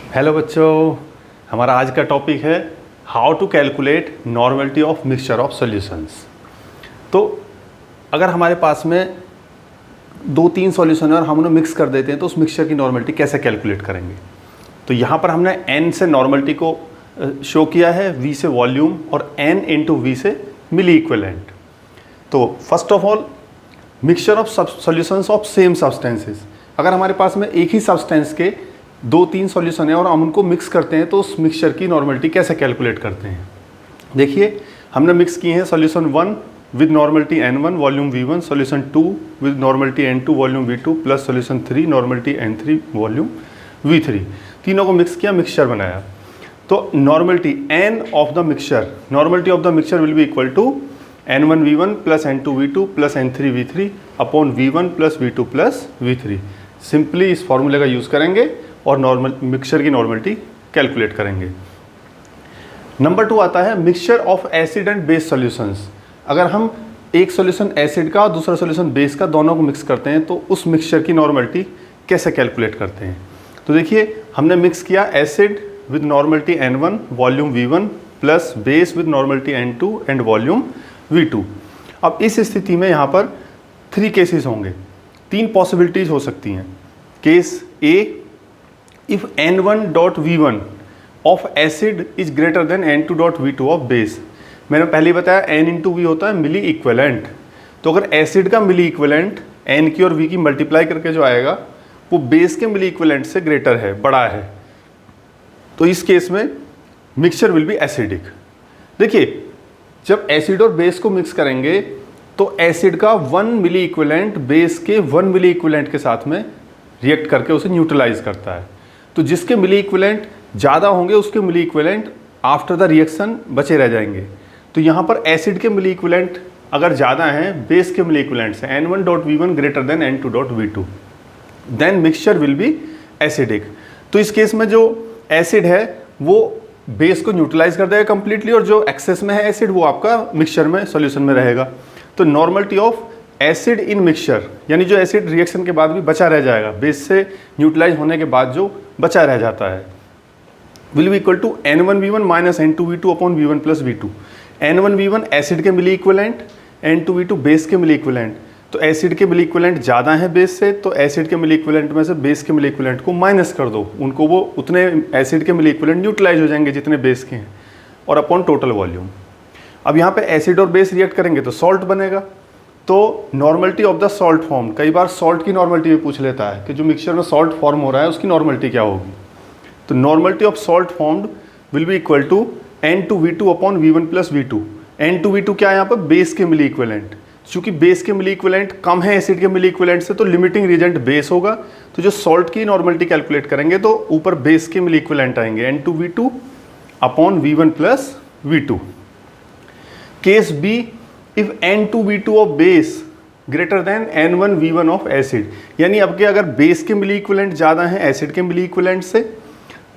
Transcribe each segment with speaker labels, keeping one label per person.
Speaker 1: Hello बच्चों, हमारा आज का टॉपिक है how to calculate normality of mixture of solutions. तो अगर हमारे पास में 2-3 सॉल्यूशन है और हम उन्हें मिक्स कर देते हैं तो उस मिक्सचर की नॉर्मलिटी कैसे कैलकुलेट करेंगे। तो यहाँ पर हमने n से नॉर्मलिटी को शो किया है, v से वॉल्यूम और n इंटू v से मिली इक्विवेलेंट। तो first of all mixture of solutions of same substances. अगर हमारे पास में एक ही सब्सटेंस के 2-3 सॉल्यूशन है और हम उनको मिक्स करते हैं तो उस मिक्सचर की नॉर्मलिटी कैसे कैलकुलेट करते हैं। देखिए, हमने मिक्स किए हैं solution 1 with normality n1 volume v1, solution 2 with normality n2 volume v2 plus solution 3 normality n3 volume v3। तीनों को मिक्स किया, मिक्सचर बनाया। तो normality n of the mixture, normality of the mixture will be equal to n1 v1 plus n2 v2 plus n3 v3 upon v1 plus v2 plus v3। Simply इस फॉर्मूले का use करेंगे और normal mixture की normality calculate करेंगे। Number 2 आता है mixture of acid and base solutions. अगर हम एक सॉल्यूशन एसिड का और दूसरा सॉल्यूशन बेस का दोनों को मिक्स करते हैं तो उस मिक्सचर की नॉर्मलिटी कैसे कैलकुलेट करते हैं। तो देखिए, हमने मिक्स किया acid with normality n1 volume v1 plus base with normality n2 and volume v2। अब इस स्थिति में यहाँ पर 3 केसेस होंगे, 3 पॉसिबिलिटीज हो सकती हैं। Case A, if n1.v1 of acid is greater than n2.v2 of base। मैंने पहले ही बताया n इंटू वी होता है मिली इक्विवेलेंट। तो अगर एसिड का मिली इक्विवेलेंट n की और v की मल्टीप्लाई करके जो आएगा वो बेस के मिली इक्विवेलेंट से ग्रेटर है, बड़ा है, तो इस केस में मिक्सचर विल बी एसिडिक। देखिए, जब एसिड और बेस को मिक्स करेंगे तो एसिड का 1 मिली इक्विवेलेंट बेस के 1 मिली इक्विवेलेंट के साथ में रिएक्ट करके उसे न्यूट्रलाइज करता है। तो जिसके मिली इक्विवेलेंट ज़्यादा होंगे उसके मिली इक्विवेलेंट आफ्टर द रिएक्शन बचे रह जाएंगे। तो यहाँ पर एसिड के मिली इक्विवेलेंट अगर ज़्यादा हैं बेस के मिली इक्विवेलेंट से n1.v1 greater than n2.v2, then mixture will be acidic. तो इस केस में जो एसिड है वो बेस को न्यूट्रलाइज कर देगा कंप्लीटली और जो एक्सेस में है एसिड वो आपका मिक्सचर में सॉल्यूशन में रहेगा। तो normality of acid in mixture, यानी जो एसिड रिएक्शन के बाद भी बचा रह जाएगा, बेस से न्यूट्रलाइज होने के बाद जो बचा रह जाता है, will be equal to n1v1 minus n2v2 upon v1 plus v2। n1v1 acid के मिली इक्विवेलेंट, n2v2 बेस के मिली इक्विवेलेंट। तो एसिड के मिली इक्विवेलेंट ज़्यादा है बेस से, तो एसिड के मिली इक्विवेलेंट में से बेस के मिली इक्विवेलेंट को माइनस कर दो, उनको वो उतने एसिड के मिली इक्विवेलेंट न्यूट्रलाइज हो जाएंगे जितने बेस के हैं, और अपॉन टोटल वॉल्यूम। अब यहाँ पे एसिड और बेस रिएक्ट करेंगे तो सॉल्ट बनेगा। तो normality of the salt form, कई बार सॉल्ट की नॉर्मलिटी भी पूछ लेता है कि जो मिक्सचर में सॉल्ट फॉर्म हो रहा है उसकी नॉर्मलिटी क्या होगी। तो normality of salt formed will be equal to n2v2 upon v1 plus v2। n2v2 क्या है यहाँ पर, बेस के मिली इक्विवेलेंट। चूंकि बेस के मिली इक्विवेलेंट कम है एसिड के मिली इक्विवेलेंट से तो लिमिटिंग रिएजेंट बेस होगा। तो जो सॉल्ट की नॉर्मलिटी कैलकुलेट करेंगे तो ऊपर बेस के मिली इक्विवेलेंट आएंगे n2v2 upon v1 plus v2। Case B, if n2v2 of base greater than n1v1 of acid, यानी अब के अगर बेस के मिली इक्विवेलेंट ज़्यादा है एसिड के मिली इक्विवेलेंट से,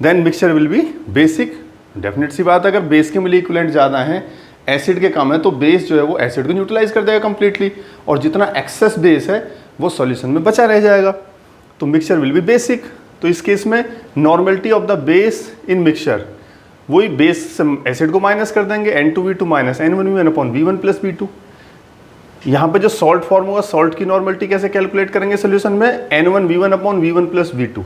Speaker 1: then mixture will be basic. Definite सी बात है, अगर बेस के मिली इक्विवेलेंट ज़्यादा है एसिड के कम है तो बेस जो है वो एसिड को न्यूट्रलाइज कर देगा कंप्लीटली, और जितना एक्सेस बेस है वो सॉल्यूशन में बचा रह जाएगा, तो मिक्सचर विल बी बेसिक। तो इस केस में normality of the base in mixture, वही बेस से एसिड को माइनस कर देंगे, n2v2 minus n1v1 upon v1 plus v2। यहाँ पे जो सॉल्ट फॉर्म होगा, सॉल्ट की नॉर्मलिटी कैसे कैलकुलेट करेंगे सोल्यूशन में, n1v1 upon v1 plus v2।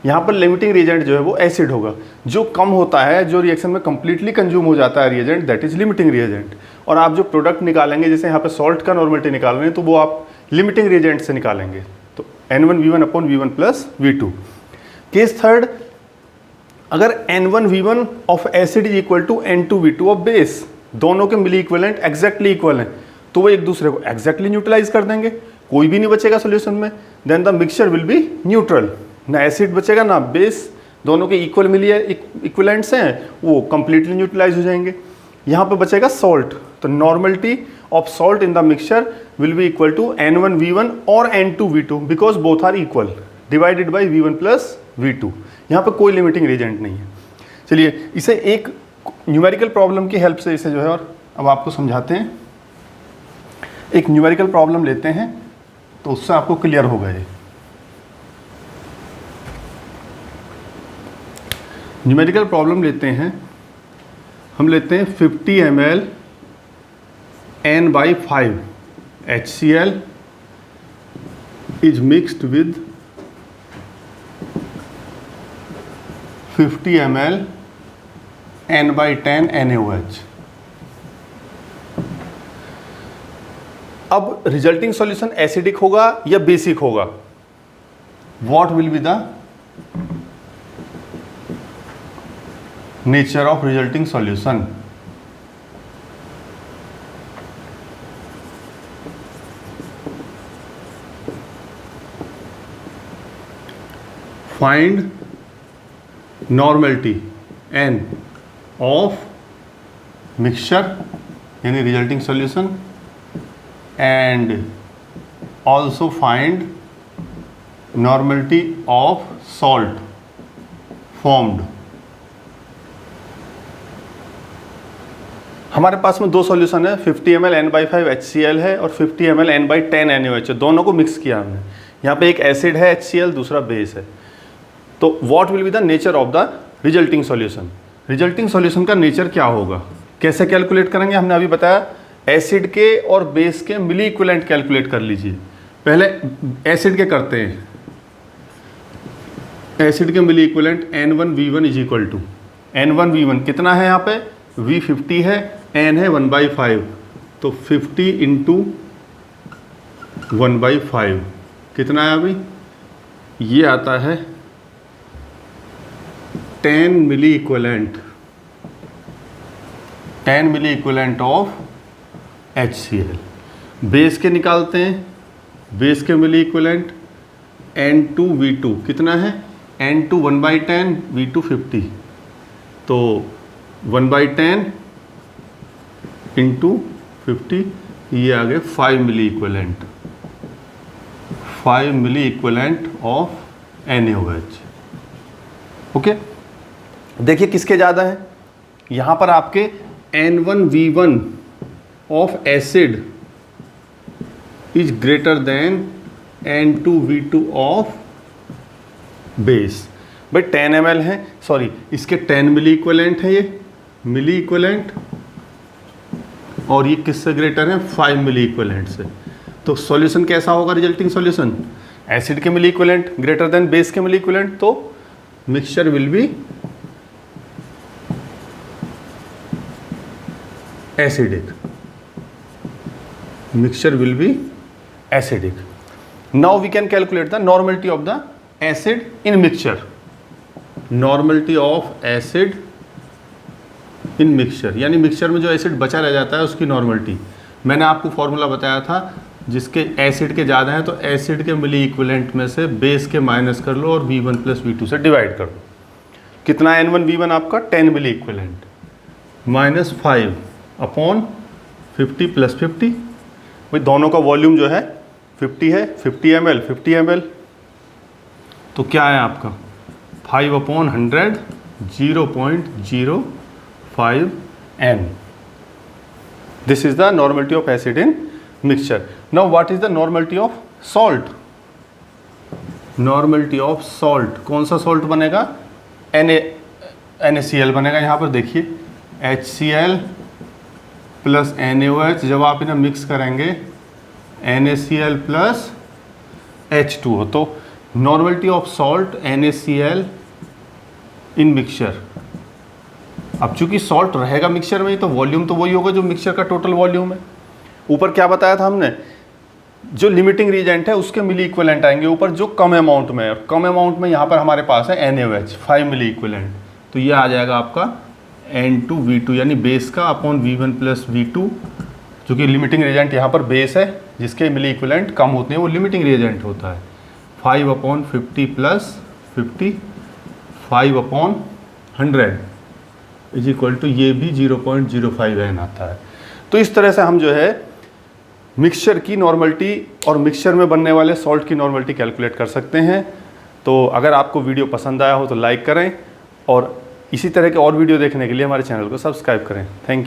Speaker 1: यहाँ पर लिमिटिंग रिएजेंट जो है वो एसिड होगा। जो कम होता है, जो रिएक्शन में कंप्लीटली कंज्यूम हो जाता है reagent, that is limiting reagent. और आप जो प्रोडक्ट निकालेंगे, जैसे यहाँ पे सॉल्ट का नॉर्मलिटी निकाल रहे हैं, तो वो आप लिमिटिंग रिएजेंट से निकालेंगे। तो n1v1 upon v1 plus v2। Case third, अगर n1v1 of acid is equal to n2v2 of base, दोनों के मिली इक्विवेलेंट एग्जैक्टली इक्वल हैं, तो वो एक दूसरे को एग्जैक्टली न्यूट्रलाइज कर देंगे, कोई भी नहीं बचेगा सॉल्यूशन में। Then the mixture will be neutral, ना एसिड बचेगा ना बेस, दोनों के इक्वल मिली इक्विवेलेंट्स हैं, वो कंप्लीटली न्यूट्रलाइज हो जाएंगे। यहाँ पे बचेगा सॉल्ट, तो normality of salt in the mixture will be equal to n1v1 और n2v2 because both are equal divided by v1 plus v2। यहाँ पे कोई लिमिटिंग रिएजेंट नहीं है। चलिए इसे एक न्यूमेरिकल प्रॉब्लम की हेल्प से इसे जो है और अब आपको समझाते हैं। एक न्यूमेरिकल प्रॉब्लम लेते हैं तो उससे आपको क्लियर होगा ये। न्यूमेरिकल प्रॉब्लम लेते हैं, हम लेते हैं 50 ml N/5 HCl is mixed with 50 ml N/10 NaOH। अब रिजल्टिंग सॉल्यूशन एसिडिक होगा या बेसिक होगा? What will be the nature of resulting solution? Find normality N of mixture यानी resulting solution and also find normality of salt formed। हमारे पास में दो solution है, 50 ml N/5 HCl है और 50 ml N/10 NaOH है। दोनों को मिक्स किया हमने। यहाँ पे एक एसिड है HCl, दूसरा बेस है। तो what will be the nature of the resulting solution? Resulting solution का नेचर क्या होगा, कैसे कैलकुलेट करेंगे? हमने अभी बताया एसिड के और बेस के मिली इक्विवेलेंट कैलकुलेट कर लीजिए। पहले एसिड के करते हैं। एसिड के milliequivalent N1V1 is equal to N1V1 कितना है यहाँ पे? V 50 है, N है 1/5, तो 50 इंटू 1/5 कितना है अभी? ये आता है 10 milliequivalent, 10 milliequivalent of HCl। Base के निकालते हैं, बेस के मिली इक्विवेलेंट N2V2 कितना है? N2 1/10 V2 50, तो 1/10 इंटू 50 ये आ गए 5 milliequivalent, 5 milliequivalent of NaOH। Okay, देखिए किसके ज़्यादा है? यहाँ पर आपके N1V1 of acid is greater than N2V2 of base। भाई 10 ml है, सॉरी इसके 10 मिली इक्विवेलेंट है, ये मिली इक्विवेलेंट, और ये किससे ग्रेटर है? 5 मिली इक्विवेलेंट से। तो सॉल्यूशन कैसा होगा रिजल्टिंग सॉल्यूशन? एसिड के मिली इक्विवेलेंट ग्रेटर देन बेस के मिली इक्विवेलेंट, तो mixture will be acidic. Mixture will be acidic। Now we can calculate the normality of the acid in mixture। Normality of acid in mixture यानी mixture में जो acid बचा रह जाता है उसकी नॉर्मलिटी। मैंने आपको फॉर्मूला बताया था, जिसके एसिड के ज़्यादा हैं तो एसिड के मिली इक्विवेलेंट में से बेस के माइनस कर लो और V1 + V2 से डिवाइड कर दो। कितना N1V1 आपका? 10 मिली इक्विवेलेंट माइनस 5 अपॉन 50 + 50। भाई दोनों का वॉल्यूम जो है 50 है, 50 ml 50 ml, तो क्या है आपका 5/100 0.05 N। This is the normality of acid in mixture. Now what is the normality of salt? Normality of salt, कौन सा सॉल्ट बनेगा? NaCl बनेगा। यहाँ पर देखिए HCl प्लस NaOH, जब आप इन्हें मिक्स करेंगे NaCl प्लस H2O, तो normality of salt NaCl in mixture. अब चूंकि सॉल्ट रहेगा मिक्सचर में ही, तो वॉल्यूम तो वही होगा जो मिक्सचर का टोटल वॉल्यूम है। ऊपर क्या बताया था हमने? जो लिमिटिंग रीजेंट है उसके मिली इक्विवेलेंट आएंगे ऊपर, जो कम अमाउंट में है, और कम अमाउंट में यहाँ पर हमारे पास है NaOH 5 मिली इक्विवेलेंट, तो ये आ जाएगा आपका N2V2 यानी बेस का अपॉन V1 + V2, जो कि लिमिटिंग रिएजेंट यहाँ पर बेस है, जिसके मिली इक्विवेलेंट कम होते हैं वो लिमिटिंग रिएजेंट होता है। 5/50 + 50 5/100 इज इक्वल टू ये भी 0.05 N आता है। तो इस तरह से हम जो है मिक्सचर की नॉर्मलिटी और मिक्सचर में बनने वाले सॉल्ट की नॉर्मलिटी कैलकुलेट कर सकते हैं। तो अगर आपको वीडियो पसंद आया हो तो लाइक करें, और इसी तरह के और वीडियो देखने के लिए हमारे चैनल को सब्सक्राइब करें। Thank you.